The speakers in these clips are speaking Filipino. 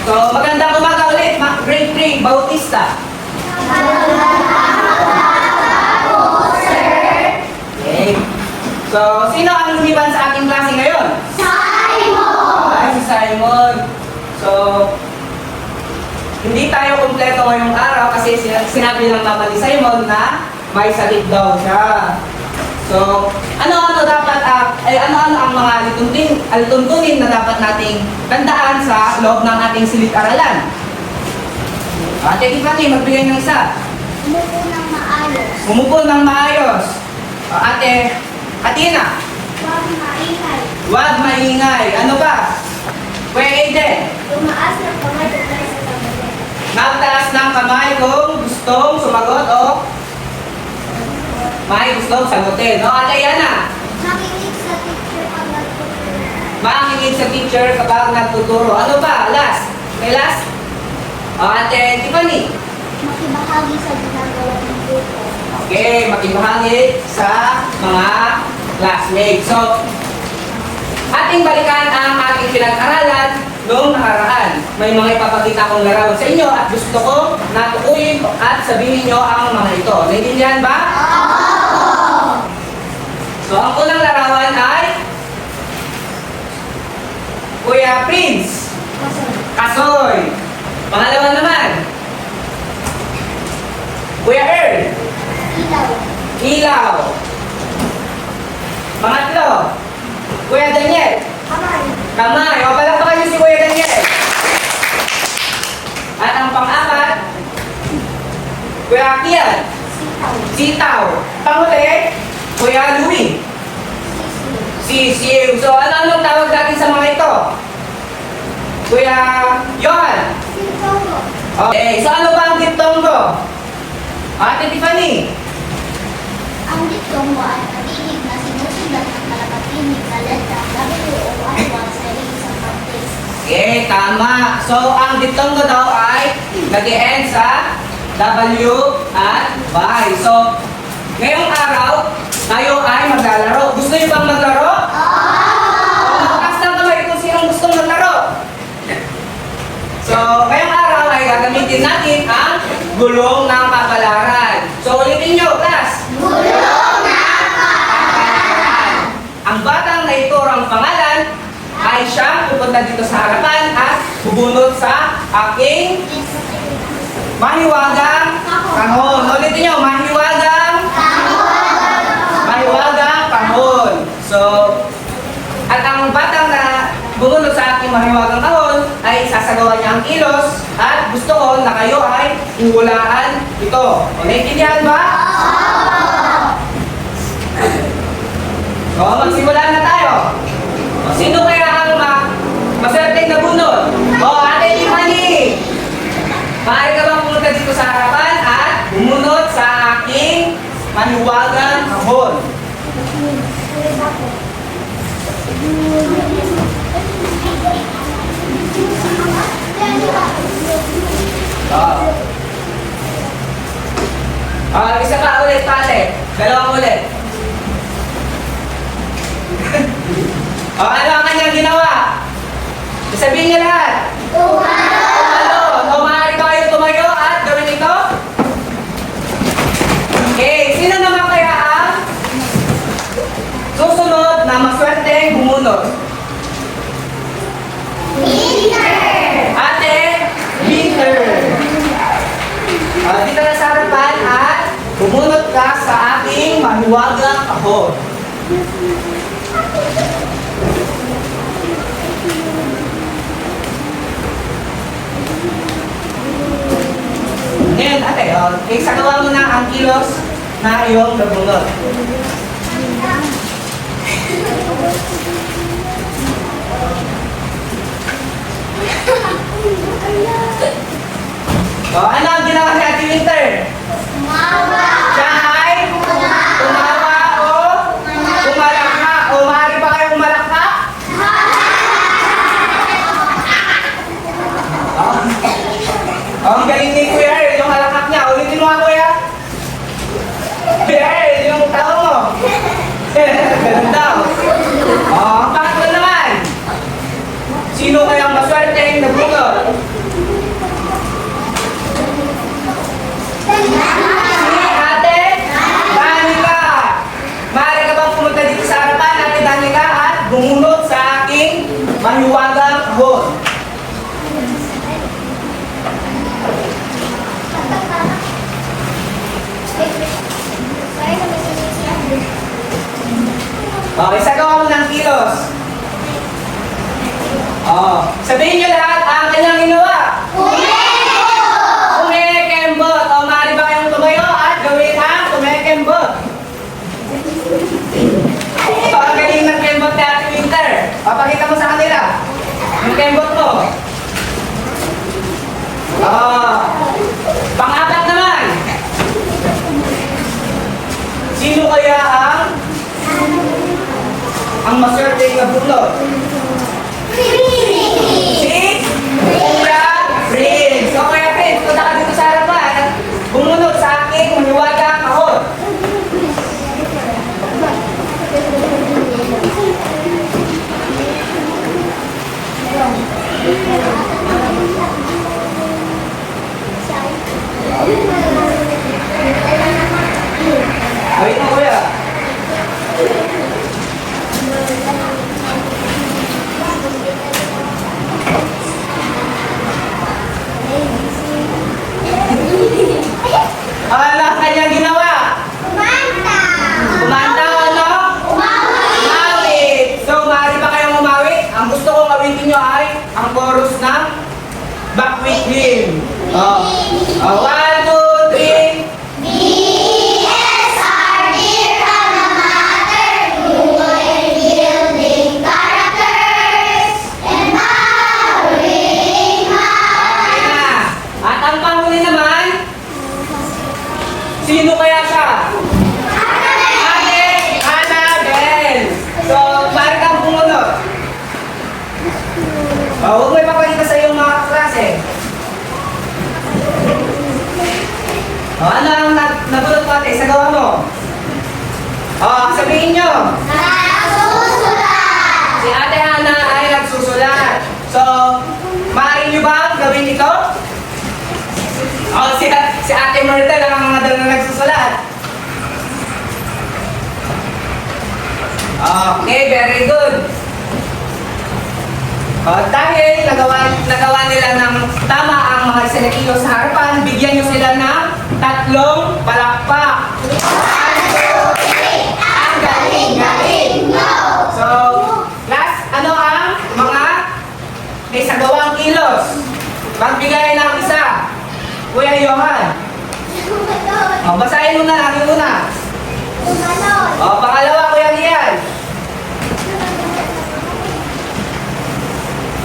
So, magandang umaga ulit, grade 3, Bautista. Okay. So, sino ang lumiban sa ating klase ngayon? Simon! Ay, si Simon. So, hindi tayo kumpleto ngayong araw kasi sinabi ng mama ni Simon na may sakit daw siya. So, ano-ano dapat ano-ano ang mga alituntunin na dapat nating tandaan sa loob ng ating silid-aralan? Ate Tiffany, magbigay ng isa. Umupo ng maayos. Umupo ng maayos. Ate Atina, Huwag maingay. huwag maingay. Ano ba? Kuya Aiden, Tumaas ng kamay tayo sa kamay. magtaas ng kamay kung gustong sumagot o may gustong sagutin. No, Ate Yana, Makinig sa teacher pag nagtuturo. makinig sa teacher kapag nagtuturo. Ano ba? Last. May last? Ate Tiffany, Makibahagi sa ginagawa ng grupo. okay, makibahagi sa mga classmates. So, ating balikan ang ating pinag-aralan noong nakaraan. May mga ipapakita kong larawan sa inyo at gusto ko na tukuyin at sabihin nyo ang mga ito. Naintindihan ba? So, ang unang larawan ay Kuya Prince, Kasoy. Pangalawa naman, Kuya Earl, Ilaw. Ilaw. Pangatlo, Kuya Daniel, Kamay. Kamay. O, palakpakan niyo si Kuya Daniel. At ang pang-apat, Kuya Kian, Sitaw. Sitaw. Panghuli, Kuya Louie, Sisiw. So, ano-anong tawag natin sa mga ito? Kuya Johan. Sitaw. Okay, so ano ba ang diptongo? Ate Tiffany, Ang diktong mo ay pag-ibig na sinusundan ng kalapatinig na letra W o awal sa isang pagtis. okay, tama. So, ang diptongo daw ay nag-e-end sa W at Y. So, ngayong araw, tayo ay maglalaro. Gusto niyo bang maglaro? Bukas lang kamay kung sinong gustong maglaro. So, ngayong araw ay gagamitin natin ang gulong ng kapalaran. So, ulitin nyo, class. Gulong na kapalaran. Ang batang na ito ang pangalan ay siyang pupunta dito sa harapan at bubunot sa aking mahiwagang kahon. Ulitin nyo, mahiwagang kahon. So, at ang batang na bubunot sa aking mahiwagang kahon ay sasagawa niya ang kilos at gusto ko na kayo ay huhulaan ito. O, naiintindihan ba? So, magsimula na tayo. O, sino kaya ang maswerteng nabunot? O, Ate Tiffany! Maaari ka bang pumunta dito sa harapan at bumunot sa aking mahiwagang kahon? Isa ka ulit, pate. Dalawang ulit. Ano ang kanyang ginawa? Sabihin niya lahat. Ano? O, maaari ba kayo tumayo at gawin ito? Okay, sino naman kaya ang susunod na maswerteng bumunot? Ate Peter. Dito na sa harapan at bumunot ka sa aking mahiwagang kahon. Ngayon, ate, isagawa mo na ang kilos na iyong nabunot. Ano ang ginawa ni Ate Winter? Siya ay tumawa o umalakha. O maaari ba kayong umalakha? Ang galing ni Kuya Earl, yung halakak niya. Ulitin mo nga, Kuya. Kuya Earl, yung tao mo. Ganun daw. Ang pangatlo naman. Sino kayang maswerte yung nagbunot? Sabihin niyo lahat ang kanyang ginawa. Kumekembot. O, maaari ba kayong tumayo at gawin ang kumekembot? So, ang galing ng kembot ni Ate Winter. Papakita mo sa kanila. Yung kembot mo. Pang-apat naman. Sino kaya ang maswerte na bunot? Si Kuya Prince. So, Kuya Prince, punta ka dito sa harapan at bumunot sa aking maniwagang kahon. Awit mo, Kuya. Ano ang kanyang ginawa? Kumanta o ano? Umawit. So, maaari ba kayong umawit? Ang gusto kong awitin nyo ay ang chorus ng Back with Him. One, two, three. Sino kaya siya? Ate Annabel. So, maaari kang bumunot. Huwag mo ipapakita sa iyong mga klase. Ano ang nabunot mo, ate? Sa gawa mo? Sabihin nyo. Si Ate Hana ay nagsusulat. So, maaari nyo ba gawin ito? Si Ate Myrtle ang mga dal na nagsusulat. Okay, very good. Dahil nagawa nila ng tama ang mga isinakilo sa harapan, bigyan nyo sila ng 3 palakpak. Ang galing-galing! So, last, ano ang mga may sagawang kilos? Magbigay ng isa. Kuya Johan. Basahin mo na, lagi mo na. Pangalawa, Kuya Gian.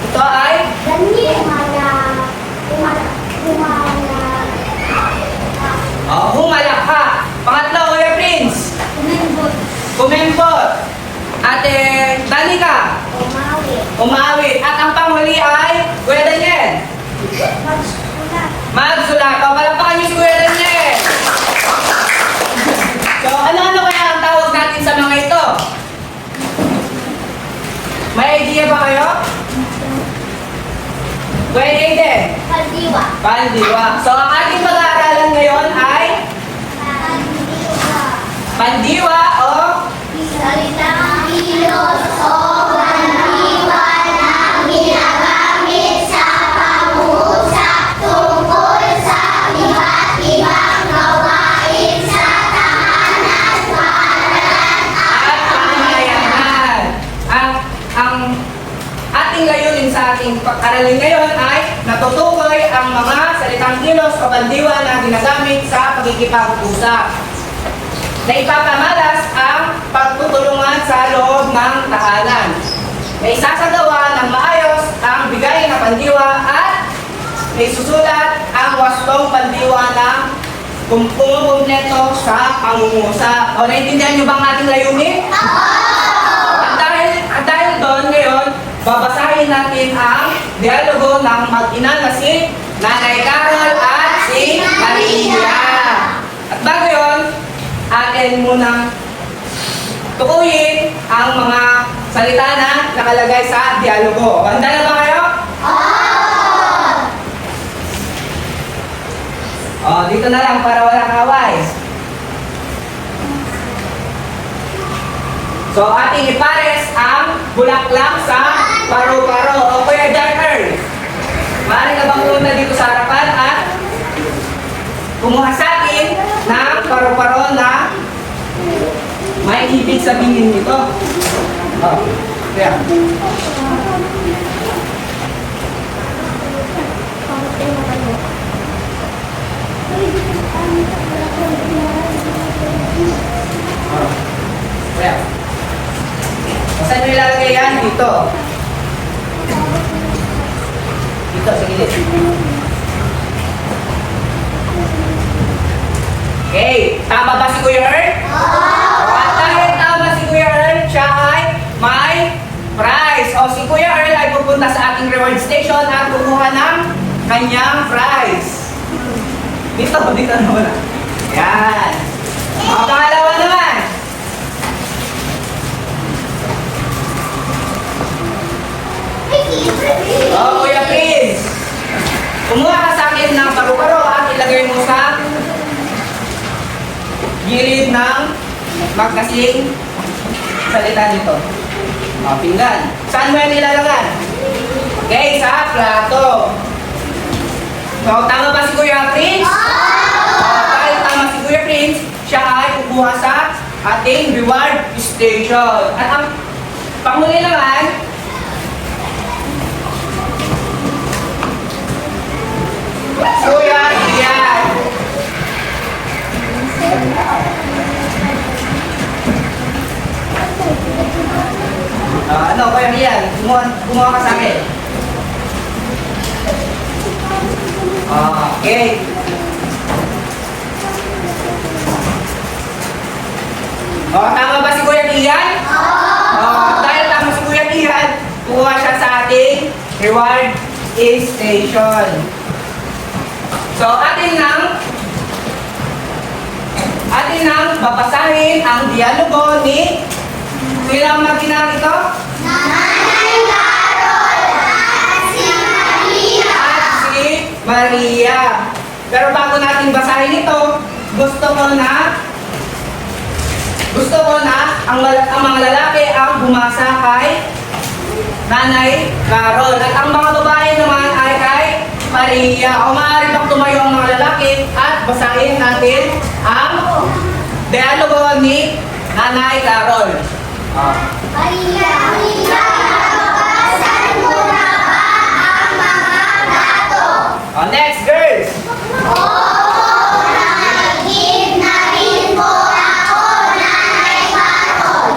Ito ay? Humalakha. Pangatlo, Kuya Prince. Kumembot. Ate Danica. Umawit. At ang panghuli ay Kuya Daniel. Magsulat. Palakpakan niyo si Kuya Daniel. So, ano-ano kaya ang tawag natin sa mga ito? May idea ba kayo? Kuya Aiden? Pandiwa. So, ang ating pag-aaralan ngayon ay Pandiwa o Salitang kilos o pandiwa na ginagamit sa pangusap tungkol sa iba't ibang gawain sa tahanan, paaralan at pamayanan. Ang ating layunin sa ating pag-aralin ngayon ay natutukoy ang mga salitang kilos o pandiwa na ginagamit sa pagkikipag-usap na ipapamalas ang pagtutulungan sa loob ng tahanan. May isasagawa ng maayos ang bigay na pandiwa at may susulat ang wastong pandiwa na kumukumpleto sa pangungusap. O, naintindihan niyo ba ang ating layunin? At dahil doon ngayon, babasahin natin ang dialogo ng mag-ina na si Nanay Carol at si Maria. At bago yun, atin munang tukuyin ang mga salita na nakalagay sa dialogo. Handa na ba kayo? Dito na lang para walang away. So, ating ipares ang bulaklak sa paro-paro. O Kuya Darker, maaari ka bang pumunta dito sa harapan at kumuha sa akin ng paro-paro na may ibig sabihin nito. Kaya. Oh. Well. Saan nyo ilalagay yan? Dito. Dito, sa gilid. Okay, tama ba si Kuya Earl? At dahil tama si Kuya Earl, siya ay may prize. O si Kuya Earl ay pupunta sa ating reward station at kukuha ng kanyang prize. Dito naman. Yan. O, pangalawa naman. O, Kuya Prince. Kumuha ka sa akin ng paru-paro at ilagay mo sa gilid ng magkasing salita nito. O, pinggan. Saan mo yan ilalagay? Okay, sa plato. So, tama ba si Kuya Prince? Dahil tama si Kuya Prince, siya ay kukuha sa ating reward station. At ang panghuli naman, Kuya Ian. Ano, Kuya Ian? Kumuha ka sa akin. Okay. Tama ba si Kuya Ian? Dahil tama si Kuya Ian, kuha siya sa ating reward station. So, atin nang babasahin ang dialogo ni Kuya Maginang ito? Nanay Carol at si Maria. At si Maria. Pero bago natin basahin ito, gusto ko na ang mga lalaki ang bumasa kay Nanay Carol. At ang mga babae naman ay kay Maria. O maaari bang tumayo ang mga lalaki at basahin natin ang dialogo ni Nanay Carol. Maria, nababasal mo na ba ang mga plato? Next, girls. Oo, nakikip na rin po ako, Nanay Carol.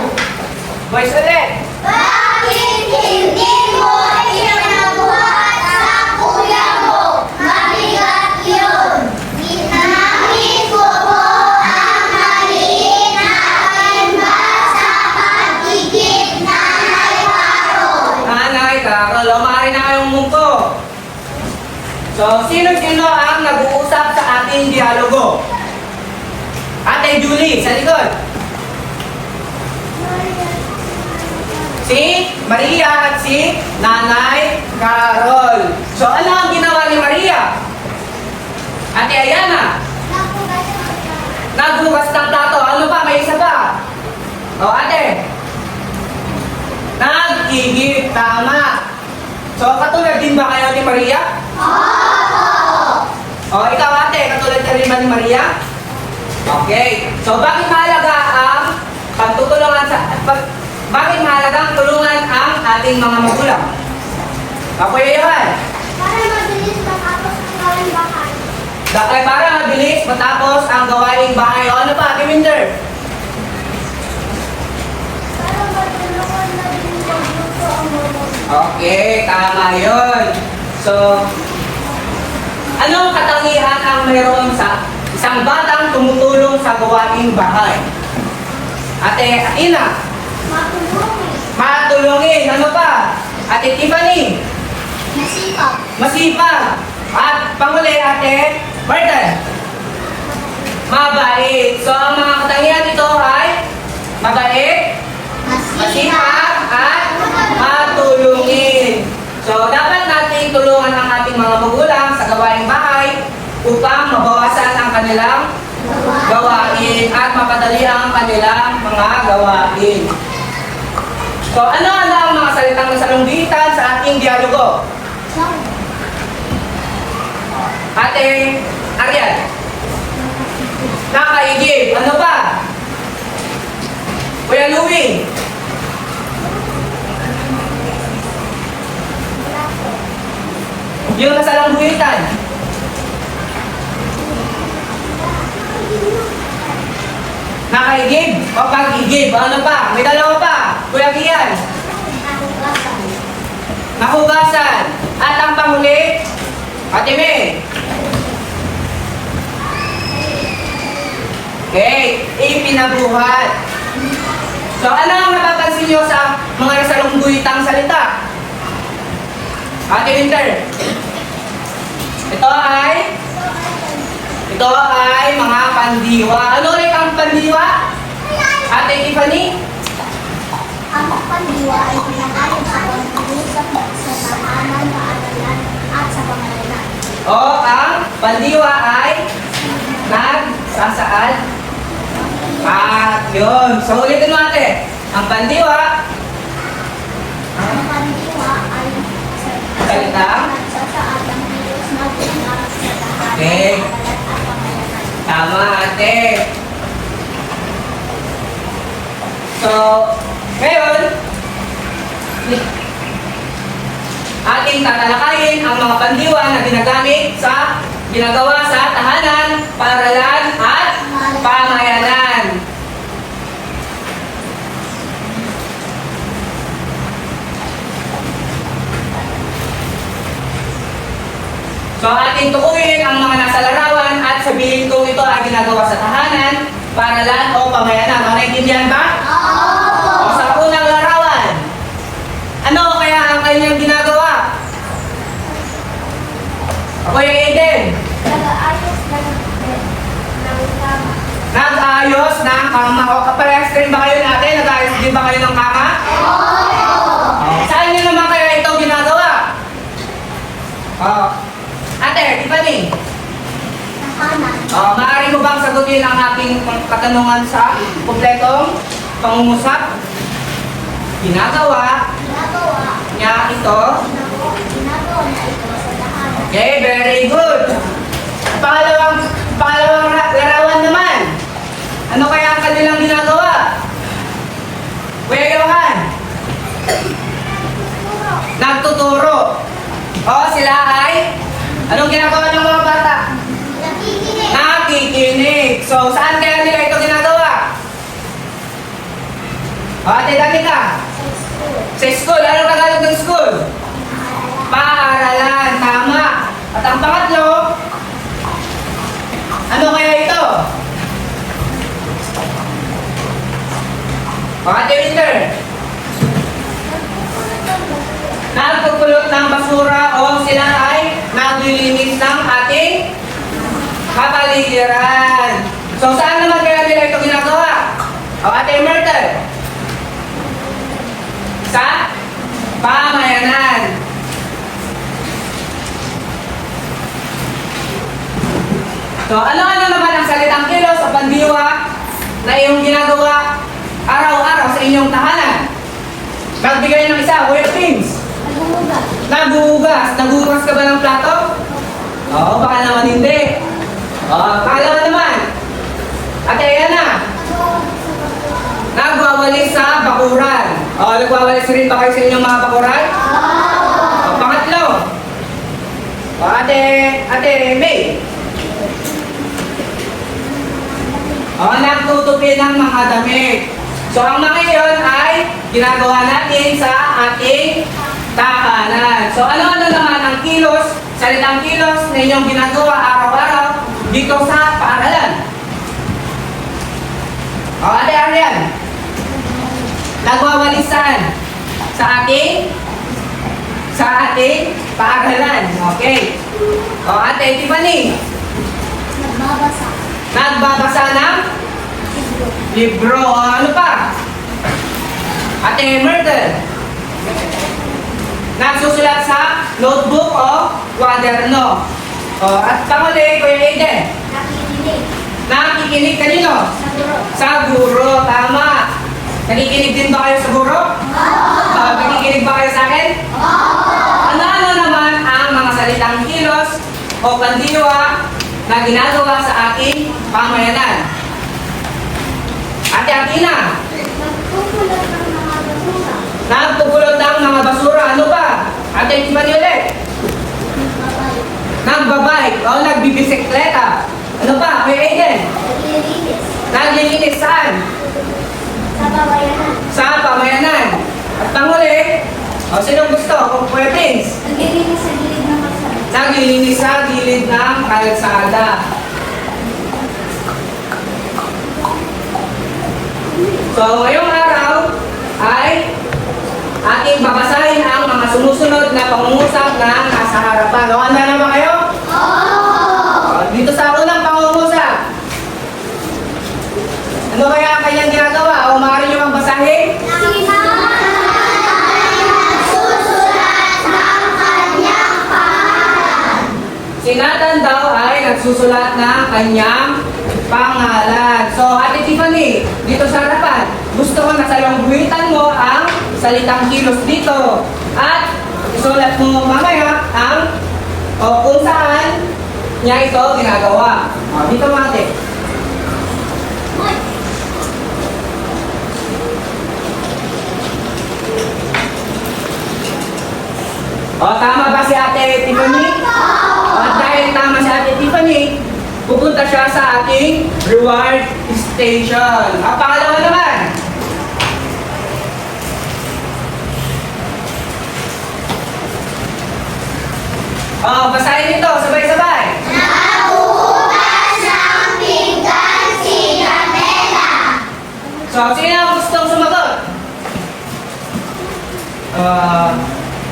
Boys ulit. Bakit hindi mo ipinabuhat sa kuya mo? Mabigat yun. Ginamit ko po ang maliit na timba sa pagkikip, Nanay Carol. Nanay Carol, o maaari na kayong mungko. So, sino-sino ang nag-uusap sa ating dialogo? Ate Julie, sa likod. Si Maria at si Nanay Carol. So, ano ang ginawa ni Maria? Ate Ayana, nagbukas ng plato. Ano pa? May isa pa. O, ate. Nag-igip. Tama. So, katulad din ba kayo ni Maria? O, ikaw ate, katulad ka rin ba ni Maria? Okay. So, bakit mahalaga ang pagtutulungan bakit mahalaga ang tulungan ang ating mga magulang? Kuya Johan. Para mabilis matapos ang gawaing bahay. Para mabilis matapos ang gawaing bahay. O ano pa, Ate Winder? Para matulungan na din magluto ang mga. Okay, tama yun. So, anong katangian ang mayroon sa isang batang tumutulong sa gawaing bahay? Ate Atina, Matulungin. matulungin. Ano pa? Ate Tiffany, Masipag. masipag. At panghuli, Ate Martin, mabait. So, ang mga katangian nito ay mabait, masipag, at matulungin. So, dapat natin tulungan ang ating mga magulang sa gawaing bahay upang mabawasan ang kanilang gawain at mapadali ang kanilang mga gawain. So, ano ang mga salitang nasalunggitan sa ating dialogo? Ate Ariel, nakaigib. Ano pa? Kuya Louie, yung nasalunggitan. Nakaigib o pag-igib. Ano pa? May dalawa pa. Kuya Kian. Nahugasan. Nahugasan. At ang panghuli, Ate May. Okay, ipinabuhat. So, ano ang napapansin nyo sa mga nasalungguitang salita? Ate Winter. Ito ay mga pandiwa. Ano rin ang pandiwa? Ate Tiffany? Ang pandiwa ay pinangayon sa pag-uusap sa tahanan, paaralan, at sa pamalayan. O, ang pandiwa ay nagsasaad. Yun. So, ulitin mo ate. Ang pandiwa, Ang pandiwa ay Salita? nagsasaad ng Diyos na pinangarap sa tahanan, Okay. paaralan, at pamalayan. tama ate. So, ngayon, ating tatalakayin ang mga pandiwa na ginagawa sa tahanan, paaralan, at pamayanan. So ating tukuyin ang mga nasa larawan at sabihin kung ito ay ginagawa sa tahanan, paaralan o pamayanan. Naintindihan ba? O sa unang larawan, ano kaya ang kanyang ginagawa? Kuya Eden, Nag-aayos ng kama. nag-ayos ng kama. O parehas rin ba kayo natin? Nag-ayos din ba kayo ng kama? Saan nyo naman kaya ito ginagawa? Ate, Tiffany, Tahanan. maaari mo bang sagutin ang aking katanungan sa kumpletong pangungusap? Ginagawa Ginagawa. niya ito. Ginagawa na ito sa tahanan. Okay, very good. Pangalawang larawan naman. Ano kaya ang kanilang ginagawa? Kuya Johan, nagtuturo. O sila ay, anong ginagawa ng mga bata? Nakikinig. Nakikinig. So, saan kaya nila ito ginagawa? O, Ate Danica, Sa school. sa school. Anong Tagalog ng school? Paaralan. Tama. At ang pangatlo, ano kaya ito? O, Ate Winter, nagpupulot ng basura o sila ay naglilinis ng ating kapaligiran. So, saan naman kaya nila ito ginagawa? O, Ate Myrtle? Sa pamayanan. So, ano-ano naman ang salitang kilos sa pandiwa na iyong ginagawa araw-araw sa inyong tahanan? Magbigay ng isa, Kuya Pins. Naghuhugas. Naguhugas. Naguhugas ka ba ng plato? Oo, baka naman hindi. Pangalawa naman. Ate Yana, nagwawalis sa bakuran. Nagwawalis rin ba kayo sa inyong mga bakuran? Pangatlo. Ate May. Nagtutupi ng mga damit. So, ang mga iyon ay ginagawa natin sa ating tahanan. So, ano-ano naman ang kilos, salitang kilos na inyong ginagawa araw-araw dito sa paaralan? Ate Arian, nagwawalisan sa ating paaralan. Okay. Ate Tiffany, Nagbabasa. nagbabasa ng libro. Ano pa? Ate Myrtle, nagsusulat sa notebook o kwaderno. At panghuli, Kuya Aiden, Nakikinig. nakikinig kanino? Sa guro. Sa guro. Tama. Nakikinig din ba kayo sa guro? Nakikinig ba kayo sa akin? Ano-ano naman ang mga salitang kilos o pandiwa na ginagawa sa aking pamayanan? Ate Athena, Nagpupulot ng mga basura. nagpupulot ng mga basura. Ano pa? Ate Tiffany ulit. Nagbabay. Nagbabike o nagbibisikleta. Ano pa? Kuya Aiden? Naglilinis. Naglilinis saan? Sa babayanan. Sa pamayanan. At panghuli, sino gusto? Kung Kuya Prince. Naglilinis sa gilid ng kalsada. Naglilinis sa gilid ng kalsada. So, ngayong araw ay ating babasahin ang mga sumusunod na pangungusap na nasa harapan. O, handa na ba kayo? Dito sa unang pangungusap. Ano kaya ang kanyang ginagawa? O maaari nyo bang basahin? Si Nathan daw ay nagsusulat ng kanyang pangalan. So, Ate Tiffany, dito sa harapan, gusto ko na salungguhitan mo ang salitang kilos dito. At isulat mo mamaya ang kung saan niya ito ginagawa. Dito mo ate. Tama ba si Ate Tiffany? At dahil tama si Ate Tiffany, pupunta siya sa ating reward station. Ang pangalawa naman. Basahin ito, sabay-sabay. Nahuhugas ng pinggan si Janela. So, sino ang gustong sumagot?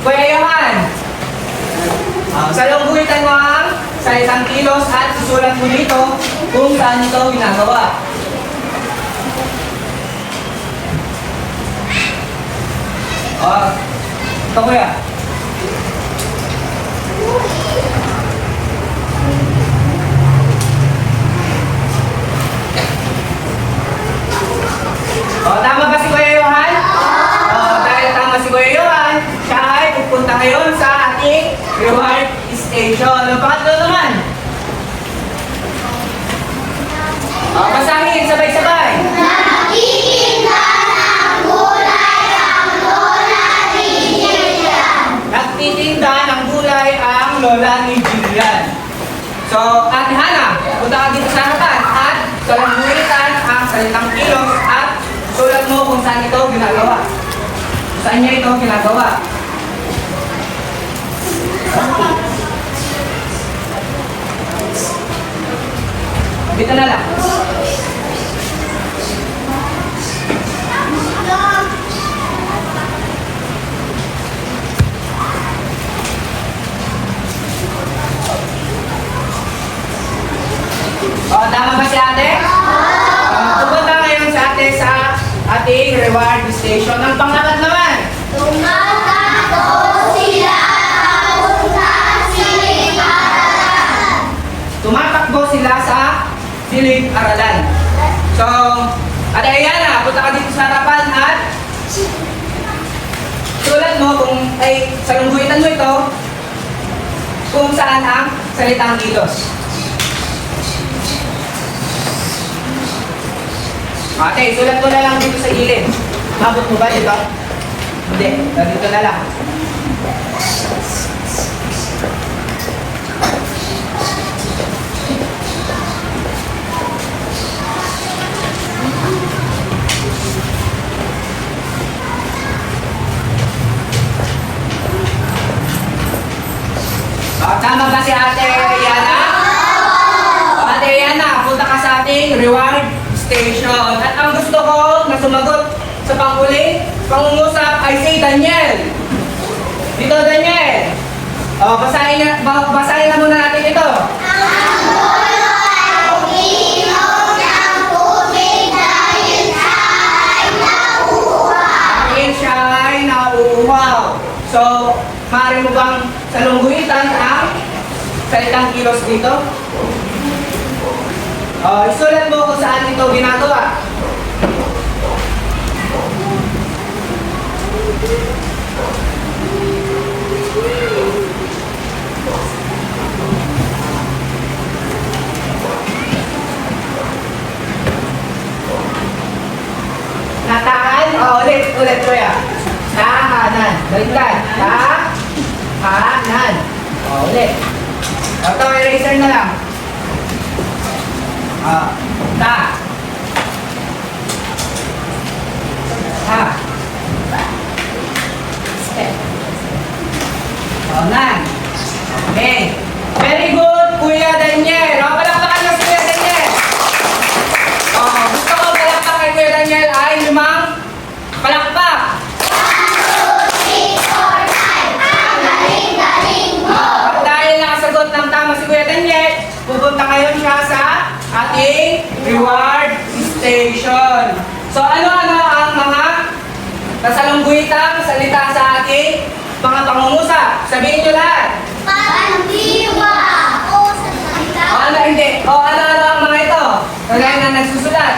Kuya Johan. Salungguhitan mo ang sa isang kilos at susulat mo dito kung saan ito ginagawa. Ito kuya. Tama ba si Kuya Johan? Dahil tama si Kuya Johan, siya ay pupunta ngayon sa ating reward station. Ang pangatlo naman. Basahin, sabay-sabay. Nagtitinda ng gulay ang lola ni Jillian. Nagtitinda ng gulay ang lola ni Jillian. So, Ate Hana, punta ka dito sa harapan at salungguhitan ang salitang kilos at sulat mo kung saan ito ginagawa. Saan niya ito ginagawa? Dito na lang. Tama ba si ate? Pupunta ngayon si ate sa ating reward station. Ang pangalan naman. Tumatakbo sila papunta silid-aralan. Tumatakbo sila sa silid-aralan. So, Ate Ayana, punta ka dito sa harapan at sulat mo kung ay salungguhitan mo ito kung saan ang salitang kilos. Ate, sulat mo na lang dito sa gilid. Mabot mo ba dito? Hindi, dito na lang. Tama ba si Ate Yana? Ate Yana, punta ka sa ating reward station. At ang gusto ko na sumagot sa panghuling pangungusap ay si Daniel. Dito, Daniel. Basahin na muna natin ito. Ang ulo ay umiinom ng tubig dahil siya ay nauuhaw. Dahil siya ay nauuhaw. So, maaari mo bang salungguhitan ang salitang kilos dito? Isulat mo kung saan ito ginagawa. Nataan? Ulit kuya. Kahanan. Baliktad. Kahanan. Ulit. Ito, eraser na lang. Ta. Ha? O, nan. Okay. Very good, Kuya Daniel. O, palakpakan niyo si Kuya Daniel. O, gusto ko palakpak kay Kuya Daniel ay 5 palakpak. At dahil nakasagot ng tama si Kuya Daniel, pupunta ngayon siya sa ating reward station. So ano-ano ang mga kasalungguitang salita sa ating mga pangungusap? Sabihin nyo lahat. Pandiwa! O, salita. O ano hindi? O ano-ano ang mga ito? Kagaya na nagsusulat.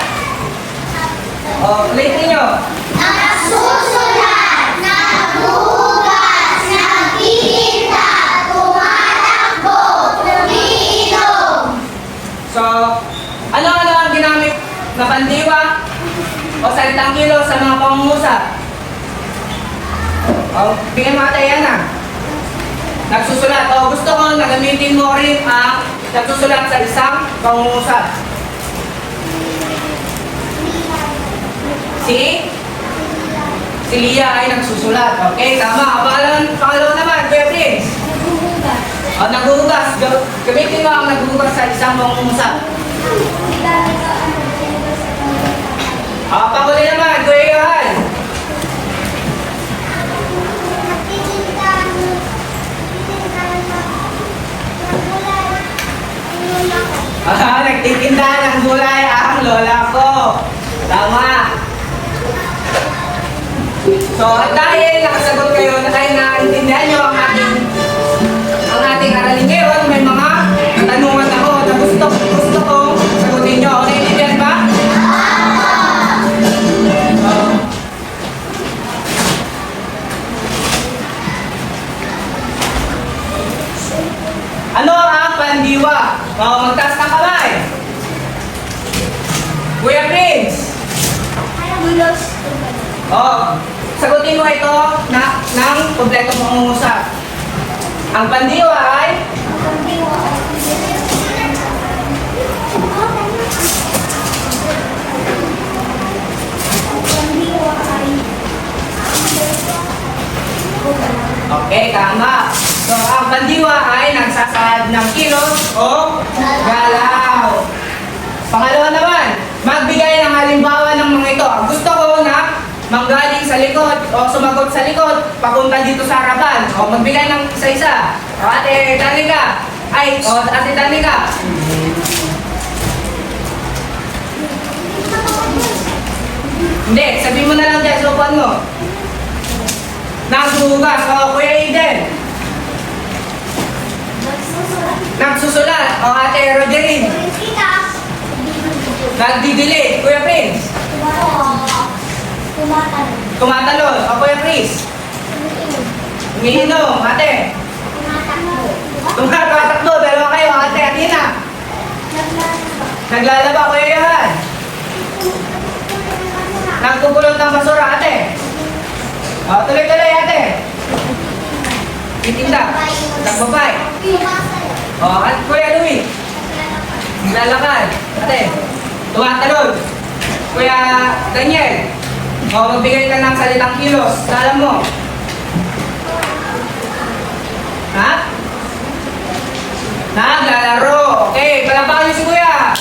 O ulitin nyo. Nagsusulat, naghuhugas, nagtitinda, tumatakbo, umiinom. So, ano-ano ang ginamit na pandiwa o salitang kilo sa mga pangungusap? O, bigyan mo ata yan ah. Nagsusulat. O, gusto ko na gamitin mo rin ang nagsusulat sa isang pangungusap. Si Lia ay nagsusulat. Okay, tama. Pangalawa naman, Kuya Prince. Naghuhugas. O, naghuhugas. Gamitin mo ang naghuhugas sa isang pangungusap. O, panghuli naman, Kuya Yohan. Nagtitinda ng gulay ang lola ko. Tama. So, dahil nakasagot kayo na tayo naintindihan nyo ang ating aralin ngayon, may mga katanungan ako na gusto ko sagutin nyo. Okay, naintindihan ba? Ano ang pandiwa? Magtaas ng kamay. Kuya Prince. Sagutin mo ito ng kompleto mong usap. Ang pandiwa ay okay, tama. So, ang pandiwa ay nagsasahad ng kilos o galaw. Pangalawa naman, magbigay ng halimbawa ng mga ito. Gusto ko na manggaling sa likod o sumagot sa likod, papunta dito sa harapan. O magbigay ng isa-isa. O ate Danica. Ate Danica. Hindi, sabihin mo na lang dyan sa upuan mo. Naghuhugas. O Kuya Aiden. Nagsusulat. O ate Rogerin. Nagdidilig. Kuya Prince. Tumatalon. O Kuya Chris. Umiinom. Ate. Tumatakbo. Dalawa kayo. Ate Athena. Naglalaba. Kuya Yohan. Nagpupulot ng basura. Ate. O tuloy-tuloy ate. Titinda. Nagbabay. O at Kuya Louie. Naglalakad. Ate. Tumatalon. Kuya Daniel. O, magbigay ka ng salitang kilos. Alam mo. Ha? Naglalaro. Okay, palapakan niyo si Kuya.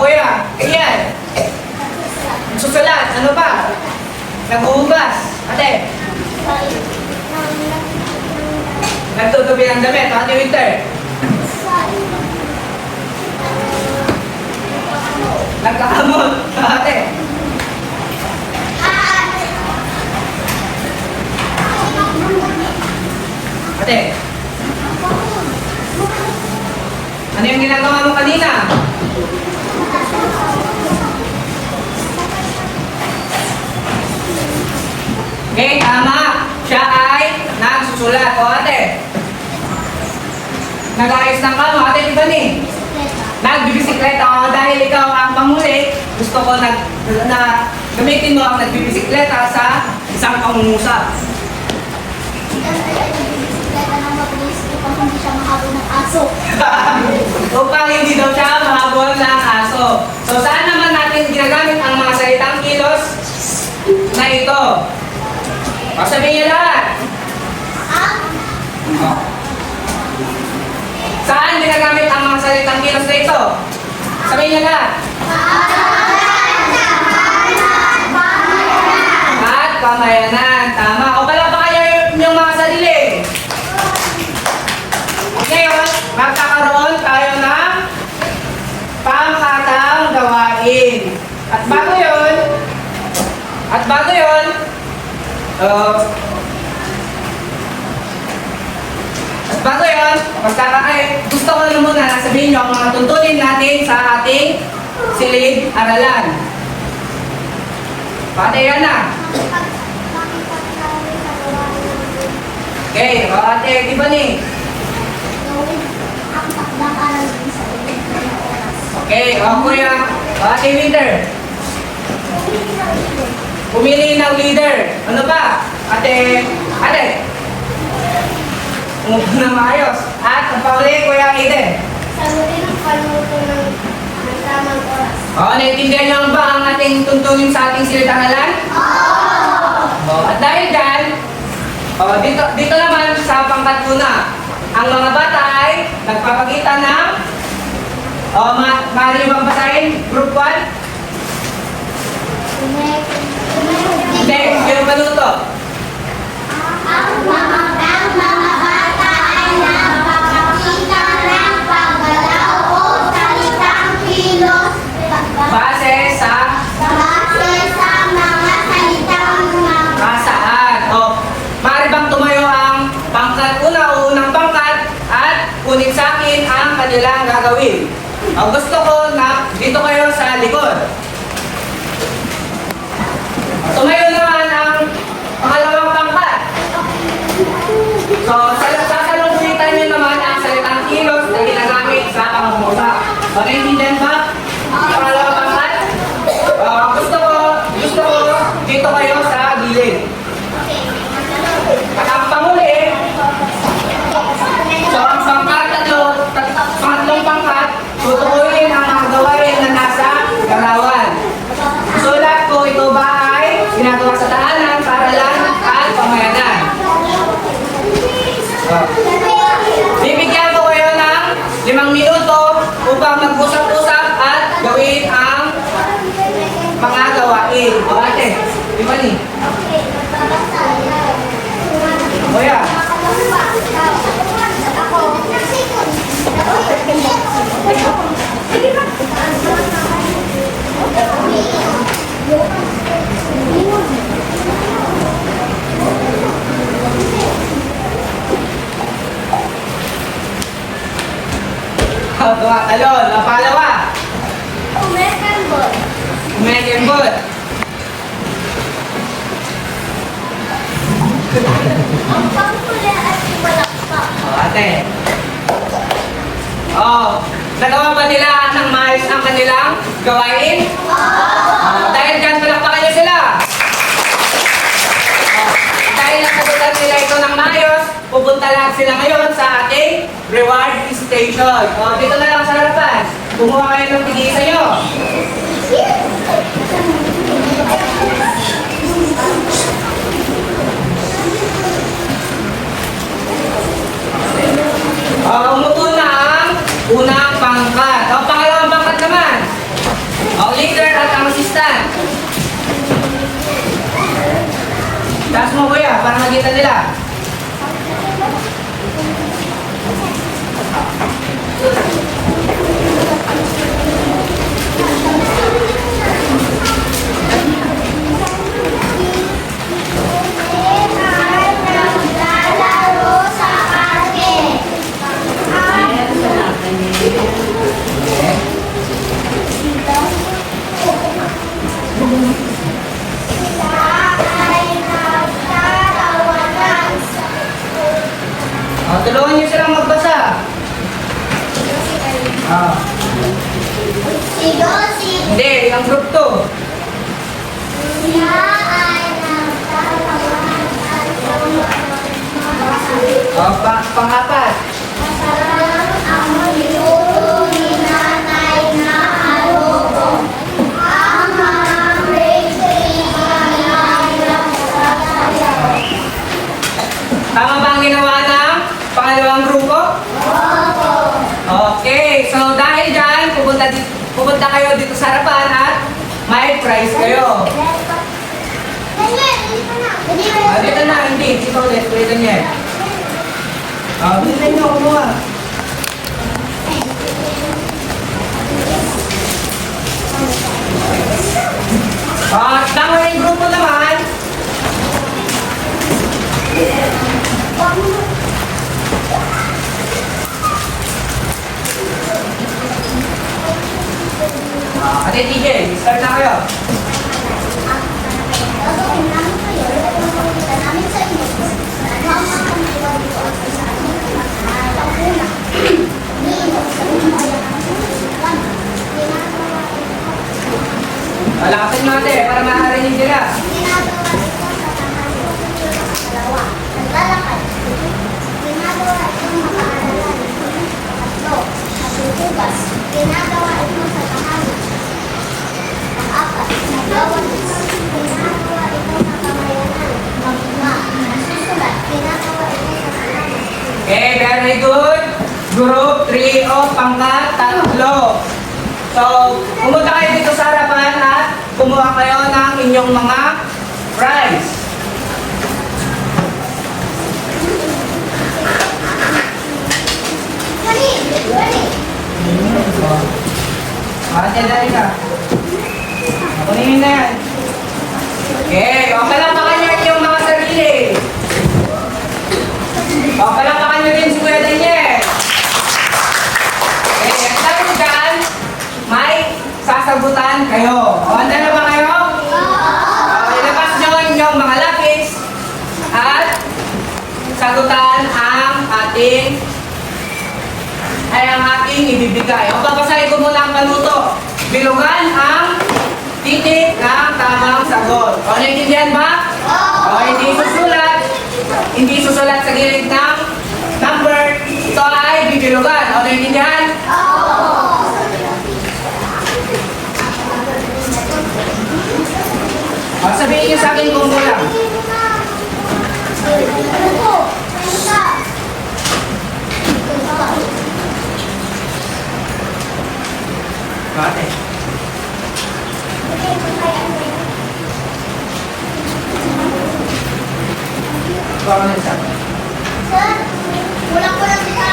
Kuya, Ian. Susulat. Ano pa? Naghuhugas. Ate. Nagtutubi ng damit. Ate Winter. Nagkakamot. Ate. Ate. Ano yung ginagawa mo kanina? Okay, tama. Siya ay nagsusulat. O ate. Nag-ayos ng kamo. Ate, di ba ni? Nagbibisikleta ako dahil ikaw ang panguli. Gusto ko na gamitin mo ang nagbibisikleta sa isang pangungusap. Upang hindi daw siya mahabol ng aso. So saan naman ginagamit ang mga salitang kilos na ito? O, sabihin niyo lahat. O. Saan ginagamit ang mga salitang kilos na ito? Sabihin niyo lahat. At pamayanan. Tama. O pala ba kayo yung mga sarili? Ngayon, magkakaroon tayo ng pangkatang gawain. At bago yun, gusto ko na muna sabihin nyo ang mga tuntunin natin sa ating silid-aralan. Patayan na. Okay, o ate, di ba ni? Ang pagdakalan sa ulit ng oras. Okay, o kuya, o ate Winter. Pumili ng leader. Ano ba? Ate, umupo na maayos. At ang pauli, kuya Aiden. Sagutin ang panuto ng tamang oras. O, naiintindihan niyo ba ang ating tuntunin sa ating silid-aralan? O, at dahil dyan, dito naman sa pangkat una, ang mga bata ay nagpapakita ng, maaari niyo bang basahin? Group 1? Hindi, yung panuto. Ang mga bata ay nagpapakita ng paggalaw o salitang kilos Base sa base sa mga salitang kasaan. O, maaari bang tumayo ang pangkat una o unang pangkat at kunin sa akin ang kanilang gagawin. O, gusto ko na dito kayo sa likod. Tumayo naman ang pangalawang pangkat. So, sasalungkulitan nyo naman ang salitang kilos na ginagamit sa pangungusap. O, naiintindihan ba? Pangalawang pangkat? Gusto ko dito kayo sa gilid. At ang panguli, so ang pangatlong pangkat, tutukuyin ang mga gawain na nasa galawan. Sulat ko, ito ba ay ginagawa sa tahanan, paaralan, at pamayanan? Bibigyan ko kayo ng 5 minuto upang mag-usap-usap at gawin ang mga gawain. O ate, di ba ni? Kuya. Tumatalon. Ang palawa. Umekembot. Ang pangkula at walakpak. O ate. Nagawa ba nila ng maayos ang kanilang gawain? Dahil dyan, palakpakan niyo sila. Dahil nasagutan nila ito ng maayos, pupunta lahat sila ngayon sa ating reward station. Dito na lang sa harapan. Kumuha kayo ng tigisa nyo. Umupo na ang unang pangkat. Pangalawang pangkat naman. Leader at ang assistant. Taas mo kuya, para makita nila. Naglalaro sa parke. Tulungan niyo silang magbasa. Hindi, ang group 2. Siya ay nagtatawanan at Pang-apat. masarap ang niluto ni nanay na adobo. Ang Pangalawang grupo? Okay, so dahil dyan, pupunta kayo dito sa harapan at may prize kayo. Daniel, hindi ka na. Dito na, hindi. Dito ulit, ulit yan. Dito nyo, kumuha. Tama yung grupo naman. Ate TJ, start na kayo. Gagawin namin kayo, ipapakita namin sa inyo kung ano ang mga kanilang dito at kung saan yung pinakahan. Ang una, umiinom sa lumayan ang susukan. Ginagawa ito. Palakasin mo ate, para makarinig nila. Ginagawa ito sa tahanan. Pangalawa, naglalakad. Ginagawa ito makaalala. Pangatlo, naghuhugas. Ginagawa ito sa tahanan. Pang-apat, nagwawalis. Ginagawa ito sa pamayanan. Pang-lima, nasusulat. Ginagawa ito sa tahanan. Okay, very good. Group 3 o pangkat tatlo. So, pumunta kayo dito sa harapan at kumuha kayo ng inyong mga prize. Ready? Ready? Ate, dali ka. Kunin na yan. Okay, o palapakan nyo yung mga sarili. O palapakan nyo rin si Kuya Daniel. Okay, at dahil dyan, may sasagutan kayo. O, handa na ba kayo? Ilabas nyo inyong mga lapis at sagutan ang ating ibibigay. O, babasahin ko muna ang panuto. Bilugan ang titik ng tamang sagot. O, naiintindihan ba? O, hindi susulat sa gilid ng number. Ito ay bibilugan. O, naiintindihan? O, sabihin niyo sa akin kung kulang. Ate. Kulang na isa. Sir, kulang-kulang isa.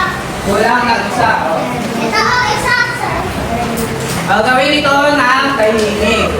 Kulang na isa. O. Ito ang isa, sir. Gawin ito ng tahimik.